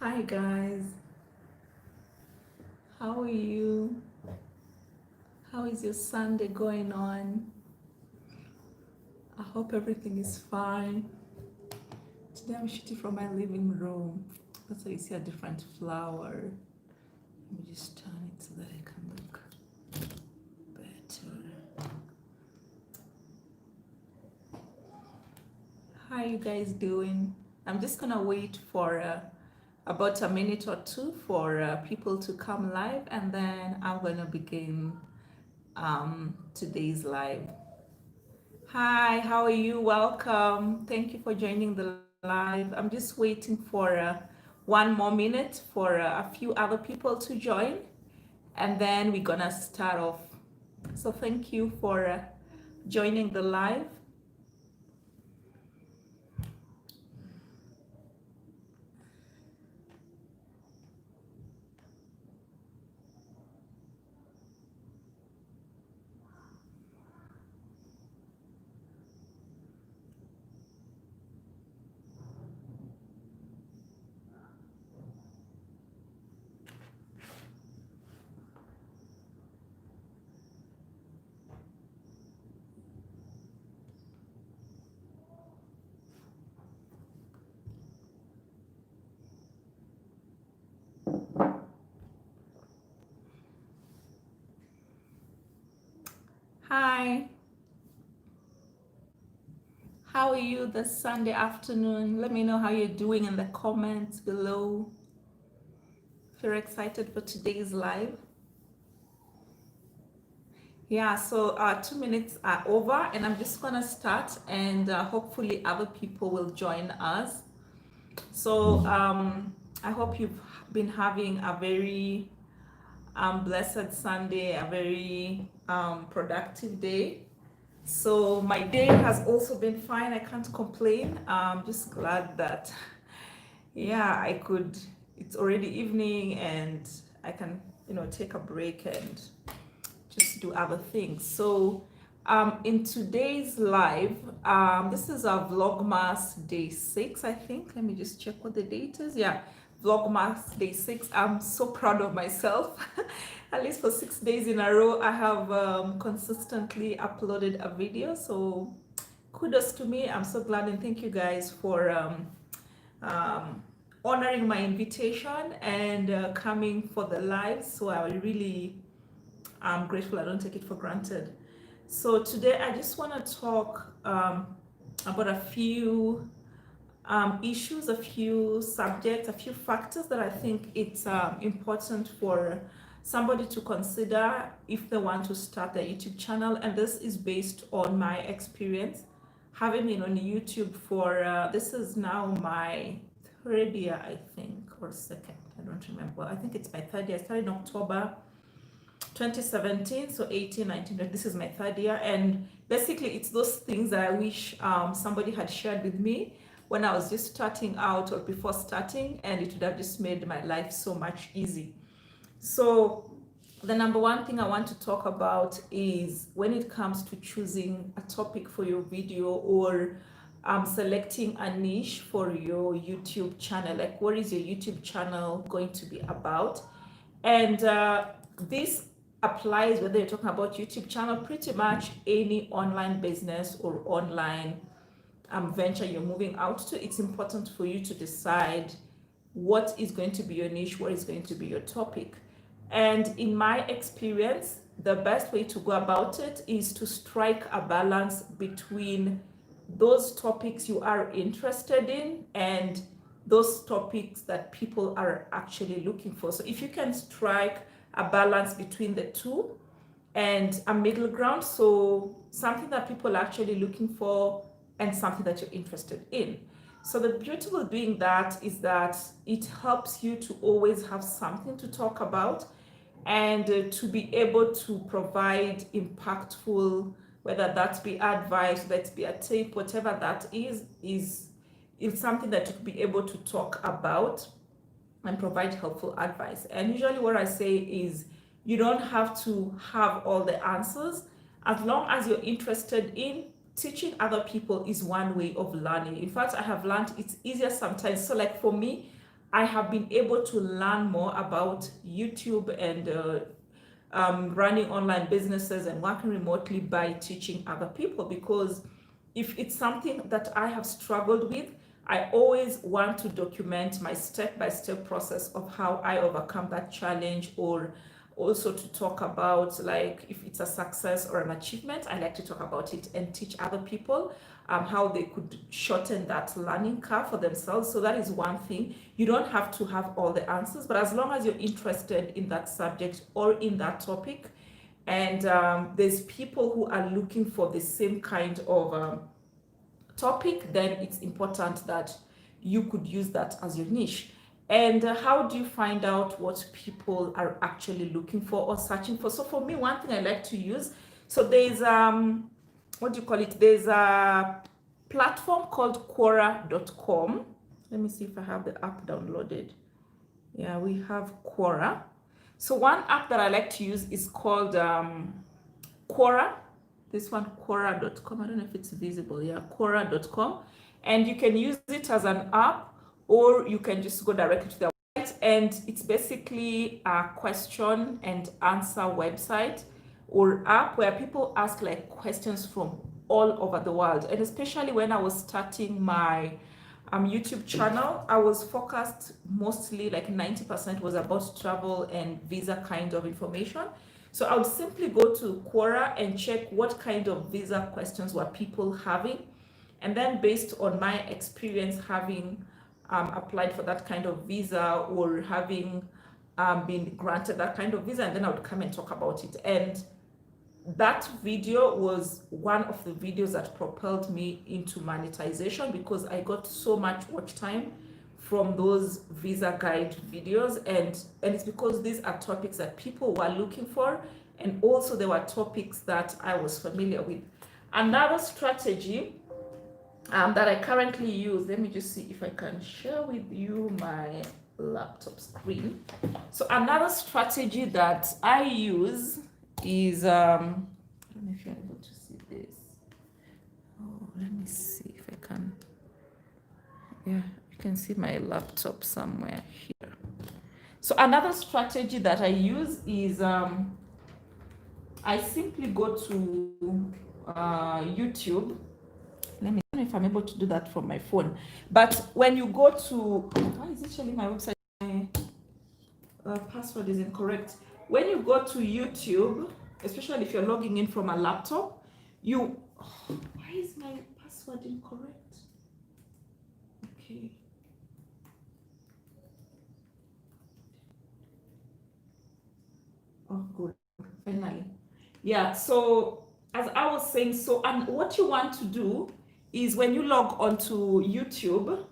Hi guys, how are you? How is your Sunday going on? I hope everything is fine. Today I'm shooting from my living room. That's why you see a different flower. Let me just turn it so that I can look better. How are you guys doing? I'm just gonna wait for about a minute or two for people to come live, and then I'm gonna begin today's live. Hi, how are you? Welcome. Thank you for joining the live. I'm just waiting for one more minute for a few other people to join, and then we're gonna start off. So thank you for joining the live. Hi, how are you this Sunday afternoon? Let me know how you're doing in the comments below. If you're excited for today's live. Yeah, so 2 minutes are over, and I'm just gonna start, and hopefully other people will join us. So I hope you've been having a very blessed Sunday, a very productive day. So my day has also been fine. I can't complain. I'm just glad that, yeah, I could. It's already evening, and I can, take a break and just do other things. So in today's live, this is a Vlogmas day 6, I think. Let me just check what the date is. Yeah, Vlogmas day 6. I'm so proud of myself. At least for 6 days in a row, I have consistently uploaded a video. So kudos to me. I'm so glad, and thank you guys for um, honoring my invitation and coming for the live. So I really I'm grateful. I don't take it for granted. So today I just want to talk about a few issues, a few subjects, a few factors that I think it's important for somebody to consider if they want to start their YouTube channel. And this is based on my experience having been on YouTube for this is now my third year, I think, or second. I don't remember. I think it's my third year. I started in October 2017, so 18, 19, this is my third year. And basically it's those things that I wish somebody had shared with me when I was just starting out or before starting, and it would have just made my life so much easy. So the number one thing I want to talk about is when it comes to choosing a topic for your video, or selecting a niche for your YouTube channel. Like, what is your YouTube channel going to be about? And this applies whether you're talking about YouTube channel, pretty much any online business or online venture you're moving out to. It's important for you to decide what is going to be your niche, what is going to be your topic. And in my experience, the best way to go about it is to strike a balance between those topics you are interested in and those topics that people are actually looking for. So if you can strike a balance between the two and a middle ground, so something that people are actually looking for and something that you're interested in. So the beautiful being that is that it helps you to always have something to talk about, and to be able to provide impactful, whether that be advice, that be a tip, whatever that is something that you could be able to talk about and provide helpful advice. And usually what I say is, you don't have to have all the answers. As long as you're interested in teaching other people is one way of learning. In fact, I have learned it's easier sometimes. So like for me, I have been able to learn more about YouTube and running online businesses and working remotely by teaching other people. Because if it's something that I have struggled with, I always want to document my step-by-step process of how I overcome that challenge, or also to talk about, like, if it's a success or an achievement, I like to talk about it and teach other people how they could shorten that learning curve for themselves. So that is one thing. You don't have to have all the answers, but as long as you're interested in that subject or in that topic, and there's people who are looking for the same kind of topic, then it's important that you could use that as your niche. And how do you find out what people are actually looking for or searching for? So for me, one thing I like to use, so there's what do you call it? There's a platform called Quora.com. Let me see if I have the app downloaded. Yeah, we have Quora. So one app that I like to use is called Quora. This one, Quora.com. I don't know if it's visible. Yeah, Quora.com. And you can use it as an app, or you can just go directly to the website. And it's basically a question and answer website or app where people ask like questions from all over the world. And especially when I was starting my YouTube channel, I was focused mostly, like 90% was about travel and visa kind of information. So I would simply go to Quora and check what kind of visa questions were people having. And then based on my experience having applied for that kind of visa, or having been granted that kind of visa, and then I would come and talk about it. And that video was one of the videos that propelled me into monetization, because I got so much watch time from those visa guide videos, and it's because these are topics that people were looking for, and also there were topics that I was familiar with. Another strategy that I currently use, let me just see if I can share with you my laptop screen. So another strategy that I use is I don't know if you're able to see this. Oh, let me see if I can. Yeah, you can see my laptop somewhere here. So another strategy that I use is I simply go to YouTube. Let me, I don't know if I'm able to do that from my phone. But when you go to, why is it showing my website? My password is incorrect. When you go to YouTube, especially if you're logging in from a laptop, you, why is my password incorrect? Okay. Oh, good. Finally. Yeah, so as I was saying, so, and what you want to do is when you log onto YouTube,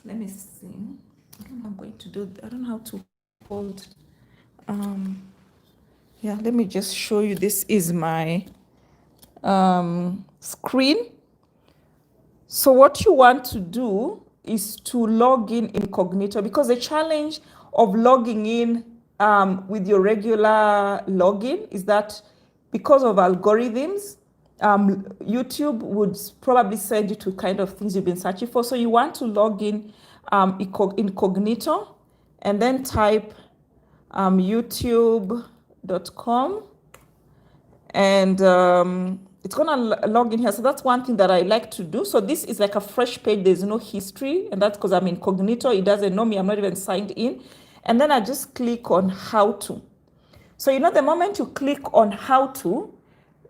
let me see. I don't know how I'm going to do, I don't know how to hold. Yeah, let me just show you. This is my screen. So what you want to do is to log in incognito, because the challenge of logging in with your regular login is that because of algorithms, YouTube would probably send you to kind of things you've been searching for. So you want to log in incognito and then type youtube.com, and it's gonna log in here. So that's one thing that I like to do. So this is like a fresh page, there's no history, and that's because I'm incognito. It doesn't know me, I'm not even signed in. And then I just click on how to. So you know, the moment you click on how to,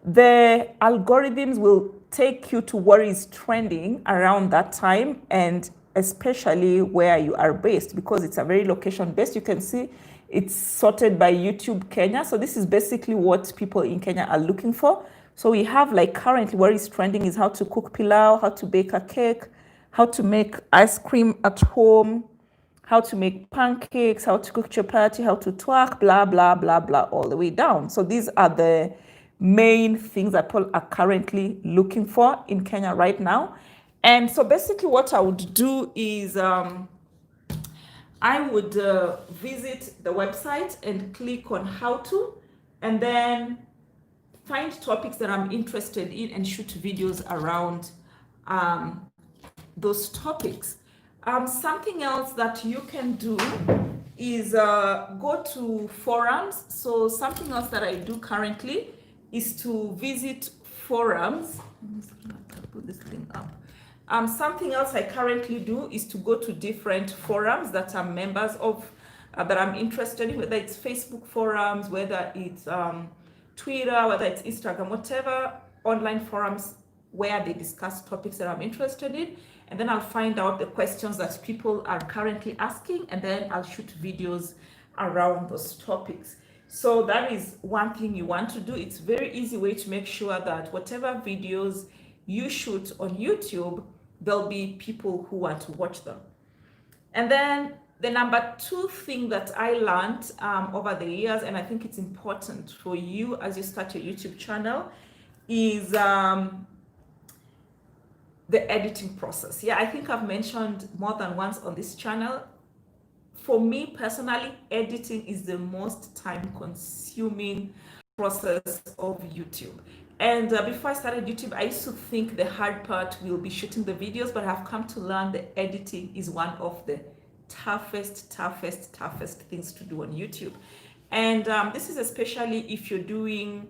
the algorithms will take you to what is trending around that time, and especially where you are based, because it's a very location based. You can see it's sorted by YouTube Kenya. So this is basically what people in Kenya are looking for. So we have, like, currently what is trending is how to cook pilau, how to bake a cake, how to make ice cream at home, how to make pancakes, how to cook chapati, how to twerk, blah, blah, blah, blah, all the way down. So these are the main things that people are currently looking for in Kenya right now. And so basically what I would do is I would visit the website and click on how to, and then find topics that I'm interested in and shoot videos around those topics. Something else that you can do is go to forums. So something else that I do currently is to visit forums. I'm just gonna put this thing up. Something else I currently do is to go to different forums that I'm members of, that I'm interested in, whether it's Facebook forums, whether it's Twitter, whether it's Instagram, whatever online forums where they discuss topics that I'm interested in. And then I'll find out the questions that people are currently asking, and then I'll shoot videos around those topics. So that is one thing you want to do. It's a very easy way to make sure that whatever videos you shoot on YouTube, there'll be people who want to watch them. And then the number two thing that I learned over the years, and I think it's important for you as you start your YouTube channel, is the editing process. Yeah, I think I've mentioned more than once on this channel. For me personally, editing is the most time-consuming process of YouTube. And before I started YouTube, I used to think the hard part will be shooting the videos, but I've come to learn that editing is one of the toughest things to do on YouTube. And this is especially if you're doing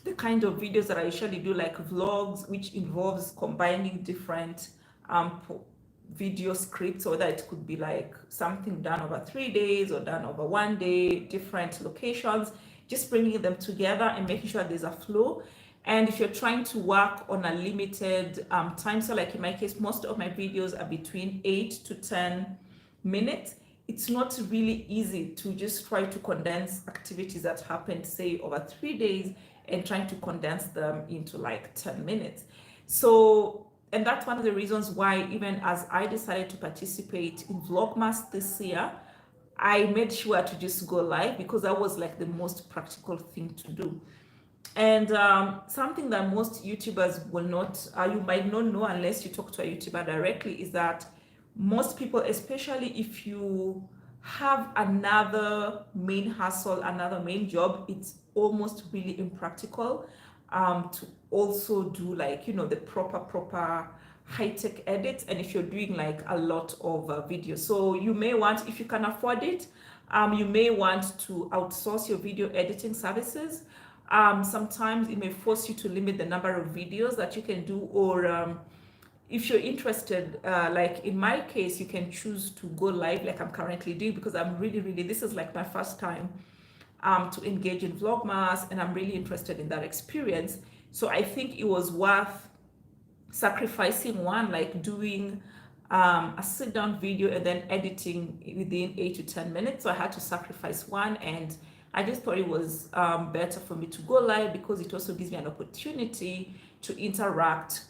the kind of videos that I usually do, like vlogs, which involves combining different video scripts, or that it could be like something done over 3 days or done over 1 day, different locations, just bringing them together and making sure there's a flow. And if you're trying to work on a limited time, so like in my case, most of my videos are between 8 to 10 minutes. It's not really easy to just try to condense activities that happened, say, over 3 days and trying to condense them into like 10 minutes. So, and that's one of the reasons why, even as I decided to participate in Vlogmas this year, I made sure to just go live, because that was like the most practical thing to do. And something that most YouTubers will not, you might not know unless you talk to a YouTuber directly, is that most people, especially if you have another main hustle, another main job, it's almost really impractical to also do, like, you know, the proper high-tech edits. And if you're doing like a lot of videos, so you may want, if you can afford it, you may want to outsource your video editing services. Sometimes it may force you to limit the number of videos that you can do, or if you're interested, like in my case, you can choose to go live like I'm currently doing, because I'm really, this is like my first time to engage in Vlogmas, and I'm really interested in that experience. So I think it was worth sacrificing one, like doing a sit down video and then editing within 8 to 10 minutes. So I had to sacrifice one, and I just thought it was better for me to go live, because it also gives me an opportunity to interact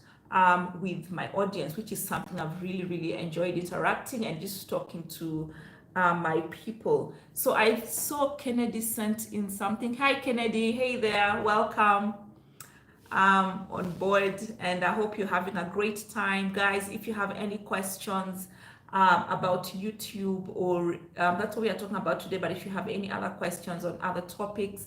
with my audience, which is something I've really enjoyed, interacting and just talking to my people. So I saw Kennedy sent in something. Hi Kennedy, hey there, welcome on board, and I hope you're having a great time. Guys, if you have any questions about YouTube, or that's what we are talking about today, but if you have any other questions on other topics,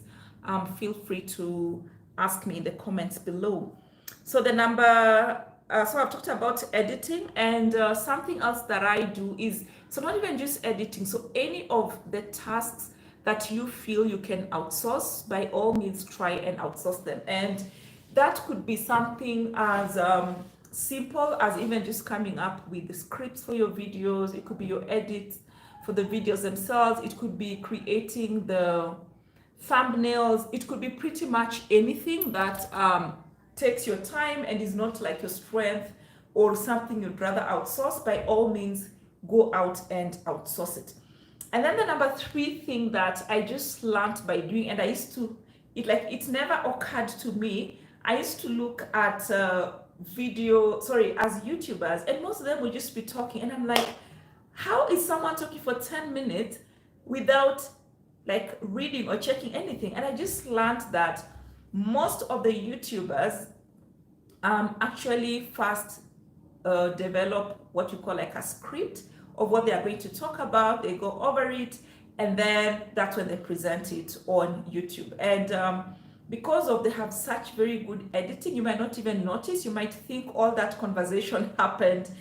feel free to ask me in the comments below. So the number, so I've talked about editing, and something else that I do is, so not even just editing, so any of the tasks that you feel you can outsource, by all means try and outsource them. And that could be something as simple as even just coming up with the scripts for your videos. It could be your edits for the videos themselves. It could be creating the thumbnails. It could be pretty much anything that takes your time and is not like your strength, or something you'd rather outsource. By all means, go out and outsource it. And then the number 3 thing that I just learned by doing, and I used to, it never occurred to me. I used to look at as YouTubers, and most of them would just be talking, and I'm like, how is someone talking for 10 minutes without like reading or checking anything? And I just learned that most of the YouTubers actually first develop what you call like a script of what they are going to talk about. They go over it, and then that's when they present it on YouTube. And because of they have such very good editing, you might not even notice. You might think all that conversation happened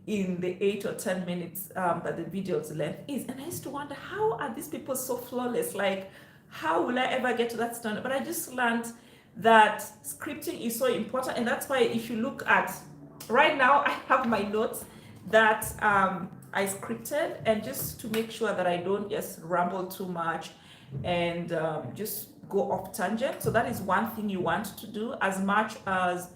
in the 8 or 10 minutes that the video's length is. And I used to wonder, how are these people so flawless? Like, how will I ever get to that standard? But I just learned that scripting is so important. And that's why if you look at, right now, I have my notes that I scripted, and just to make sure that I don't just ramble too much and just go off tangent. So that is one thing you want to do, as much as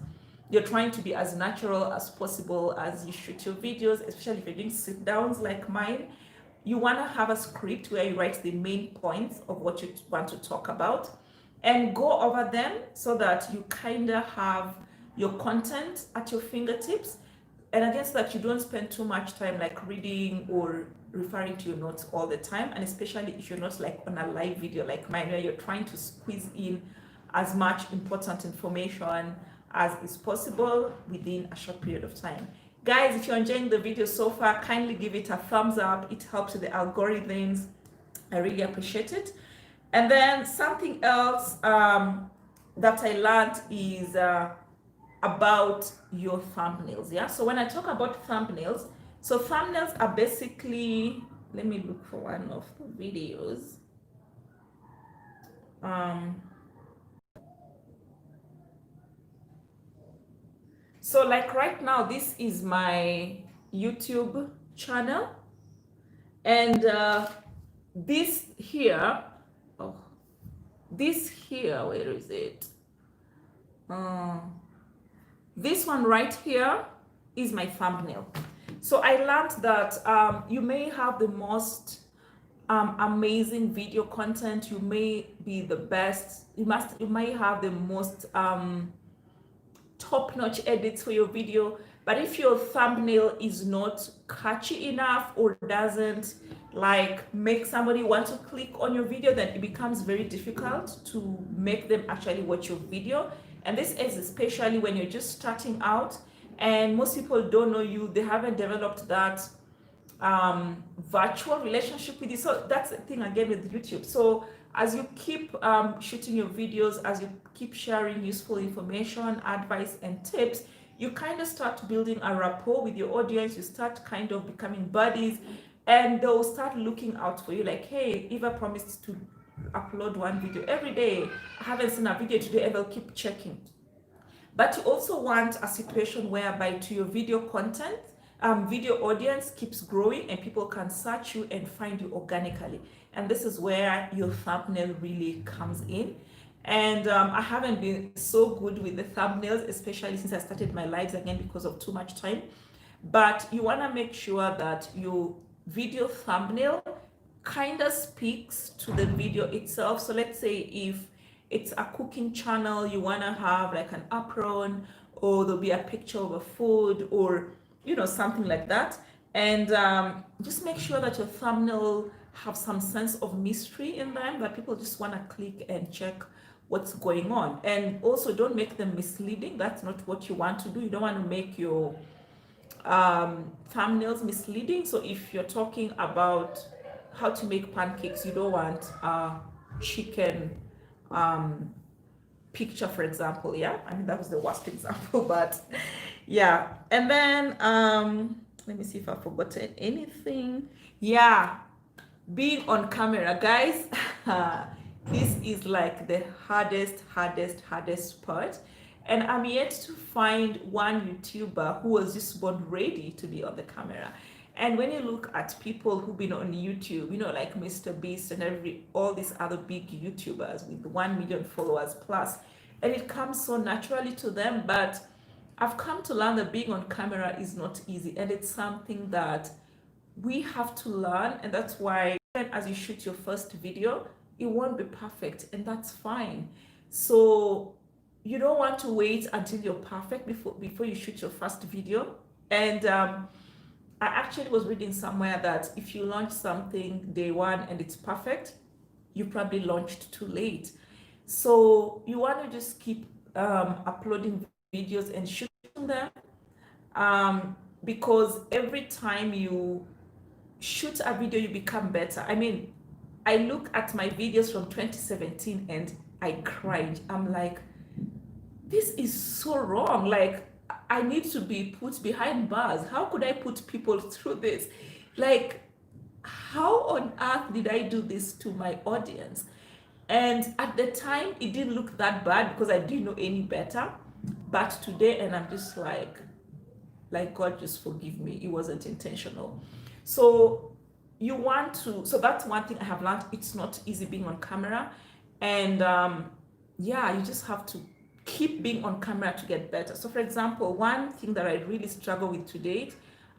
you're trying to be as natural as possible as you shoot your videos, especially if you're doing sit downs like mine. You want to have a script where you write the main points of what you want to talk about and go over them, so that you kind of have your content at your fingertips. And against that, you don't spend too much time like reading or referring to your notes all the time. And especially if you're not like on a live video like mine, where you're trying to squeeze in as much important information as is possible within a short period of time. Guys, if you're enjoying the video so far, kindly give it a thumbs up. It helps with the algorithms. I really appreciate it. And then something else that I learned is about your thumbnails. Yeah, so when I talk about thumbnails, so thumbnails are basically, let me look for one of the videos. So like right now, this is my YouTube channel, and this here, oh, this here, where is it? This one right here is my thumbnail. So I learned that you may have the most amazing video content, you may be the best, you may have the most top-notch edits for your video, but if your thumbnail is not catchy enough or doesn't like make somebody want to click on your video, then it becomes very difficult to make them actually watch your video. And this is especially when you're just starting out and most people don't know you, they haven't developed that virtual relationship with you. So that's the thing again with YouTube. So as you keep shooting your videos, as you keep sharing useful information, advice, and tips, you kind of start building a rapport with your audience. You start kind of becoming buddies, and they'll start looking out for you. Like, hey, Eva promised to upload one video every day. I haven't seen a video today, and they'll keep checking. But you also want a situation whereby to your video content, video audience keeps growing and people can search you and find you organically. And this is where your thumbnail really comes in. And I haven't been so good with the thumbnails, especially since I started my lives again because of too much time. But you want to make sure that your video thumbnail kind of speaks to the video itself. So let's say if it's a cooking channel, you want to have like an apron, or there'll be a picture of a food, or something like that. And just make sure that your thumbnail have some sense of mystery in them, that people just want to click and check what's going on. And also don't make them misleading. That's not what you want to do. You don't want to make your thumbnails misleading. So if you're talking about how to make pancakes, you don't want a chicken picture, for example. Yeah, I mean, that was the worst example, but yeah. And then let me see if I've forgotten anything. Yeah, being on camera, guys. This is like the hardest part, and I'm yet to find one YouTuber who was just born ready to be on the camera. And when you look at people who've been on YouTube, like Mr. Beast and all these other big YouTubers with 1 million followers plus, and it comes so naturally to them. But I've come to learn that being on camera is not easy, and it's something that we have to learn. And that's why as you shoot your first video, it won't be perfect, and that's fine. So you don't want to wait until you're perfect before you shoot your first video. And I actually was reading somewhere that if you launch something day one and it's perfect, you probably launched too late. So you want to just keep uploading videos and shooting them, because every time you shoot a video, you become better. I mean, I look at my videos from 2017 and I cried. I'm like, this is so wrong. Like, I need to be put behind bars. How could I put people through this? Like, how on earth did I do this to my audience? And at the time, it didn't look that bad because I didn't know any better. But today, and I'm just like God, just forgive me. It wasn't intentional. So you want to. So that's one thing I have learned. It's not easy being on camera, and yeah, you just have to keep being on camera to get better. So, for example, one thing that I really struggle with today,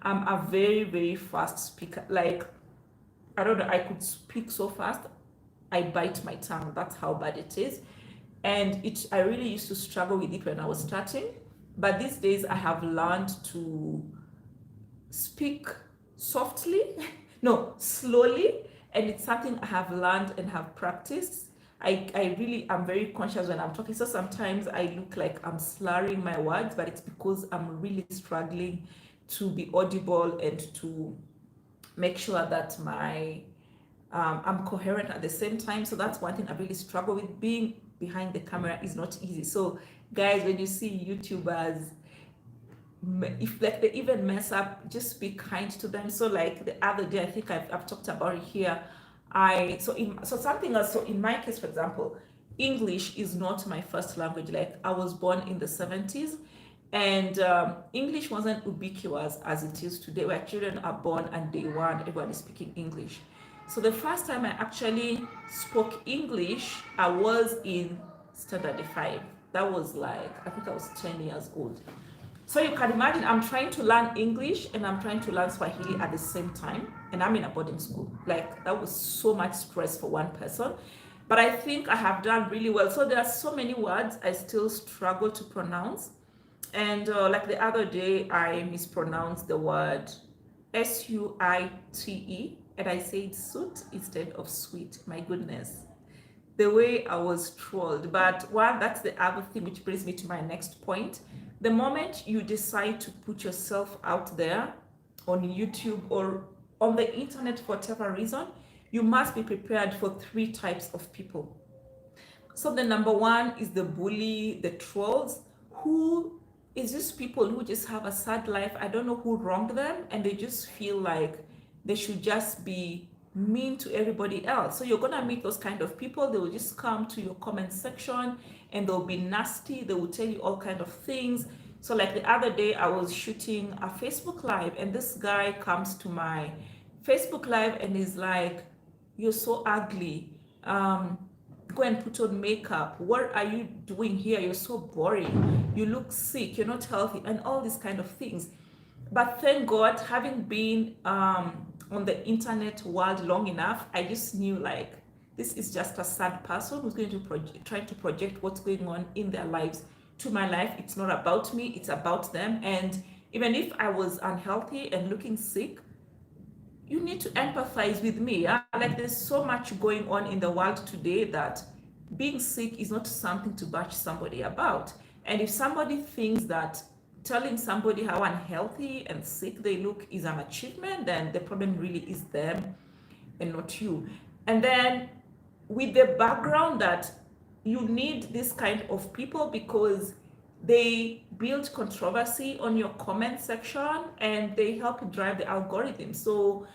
I'm a very fast speaker. Like, I don't know, I could speak so fast, I bite my tongue. That's how bad it is. And I really used to struggle with it when I was starting. But these days I have learned to speak softly, no, slowly. And it's something I have learned and have practiced. I really am very conscious when I'm talking. So sometimes I look like I'm slurring my words, but it's because I'm really struggling to be audible and to make sure that I'm coherent at the same time. So that's one thing I really struggle with. Being behind the camera is not easy. So guys, when you see YouTubers, if like they even mess up, just be kind to them. So like the other day, I think I've talked about it here. So something else. So in my case, for example, English is not my first language. Like I was born in the 70s, and English wasn't ubiquitous as it is today, where children are born and day one everyone is speaking English. So the first time I actually spoke English, I was in standard 5. That was like, I think I was 10 years old. So you can imagine I'm trying to learn English and I'm trying to learn Swahili at the same time. And I'm in a boarding school. Like that was so much stress for one person. But I think I have done really well. So there are so many words I still struggle to pronounce. And like the other day, I mispronounced the word suite, and I said suit instead of sweet. My goodness, the way I was trolled. But one, that's the other thing, which brings me to my next point. The moment you decide to put yourself out there on YouTube or on the internet for whatever reason, you must be prepared for 3 types of people. So the number one is the bully, the trolls, who is just people who just have a sad life. I don't know who wronged them, and they just feel like they should just be mean to everybody else. So you're gonna meet those kind of people. They will just come to your comment section and they'll be nasty. They will tell you all kind of things. So like the other day, I was shooting a Facebook live, and this guy comes to my Facebook live and is like, "You're so ugly. Go and put on makeup. What are you doing here? You're so boring. You look sick. You're not healthy," and all these kind of things. But thank God, having been on the internet world long enough, I just knew like this is just a sad person who's going to try to project what's going on in their lives to my life. It's not about me, it's about them. And even if I was unhealthy and looking sick, you need to empathize with me. Yeah? Like there's so much going on in the world today that being sick is not something to bash somebody about. And if somebody thinks that telling somebody how unhealthy and sick they look is an achievement, then the problem really is them and not you. And then with the background that you need this kind of people because they build controversy on your comment section and they help drive the algorithm. So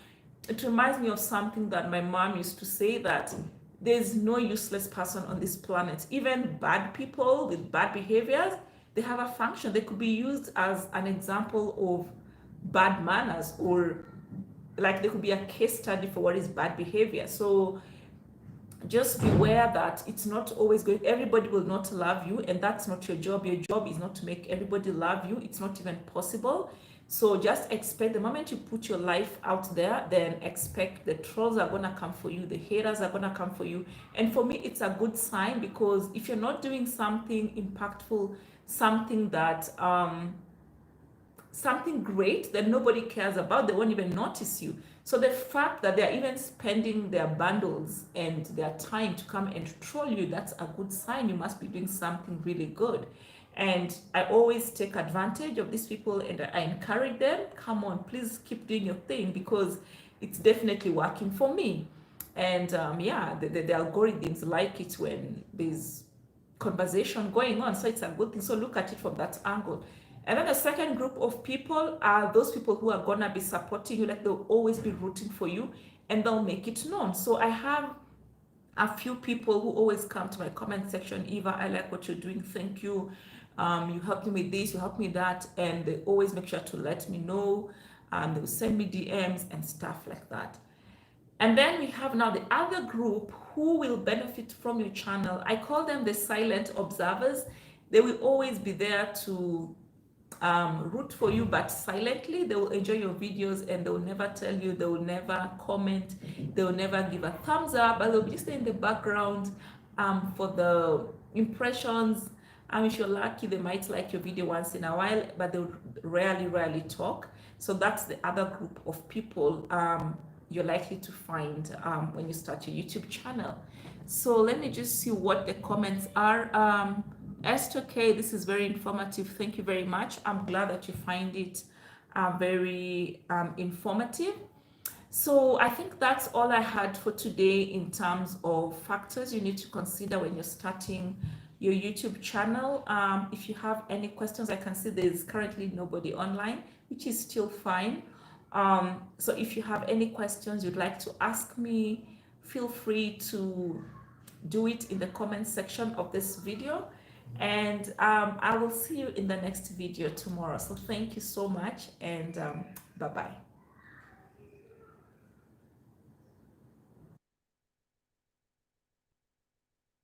it reminds me of something that my mom used to say, that there's no useless person on this planet. Even bad people with bad behaviors, they have a function. They could be used as an example of bad manners, or like they could be a case study for what is bad behavior. So just beware that it's not always going, everybody will not love you, and that's not your job. Your job is not to make everybody love you. It's not even possible. So just expect, the moment you put your life out there, then expect the trolls are gonna come for you, the haters are gonna come for you. And for me, it's a good sign, because if you're not doing something impactful, something that something great that nobody cares about, they won't even notice you. So the fact that they're even spending their bundles and their time to come and troll you, that's a good sign. You must be doing something really good. And I always take advantage of these people and I encourage them, come on, please keep doing your thing, because it's definitely working for me. And yeah, the algorithms like it when there's conversation going on. So it's a good thing. So look at it from that angle. And then the second group of people are those people who are gonna be supporting you, like they'll always be rooting for you and they'll make it known. So I have a few people who always come to my comment section. Eva, I like what you're doing, thank you. You helped me with this, you helped me that, and they always make sure to let me know. They'll send me DMs and stuff like that. And then we have now the other group who will benefit from your channel. I call them the silent observers. They will always be there to root for you, but silently. They will enjoy your videos and they will never tell you, they will never comment, they will never give a thumbs up, but they'll just stay in the background for the impressions. If you're lucky, they might like your video once in a while, but they'll rarely talk. So that's the other group of people you're likely to find when you start your YouTube channel. So let me just see what the comments are. Esther K, this is very informative. Thank you very much. I'm glad that you find it very informative. So I think that's all I had for today in terms of factors you need to consider when you're starting your YouTube channel. If you have any questions, I can see there's currently nobody online, which is still fine. So if you have any questions you'd like to ask me, feel free to do it in the comment section of this video. And I will see you in the next video tomorrow. So thank you so much, and bye-bye.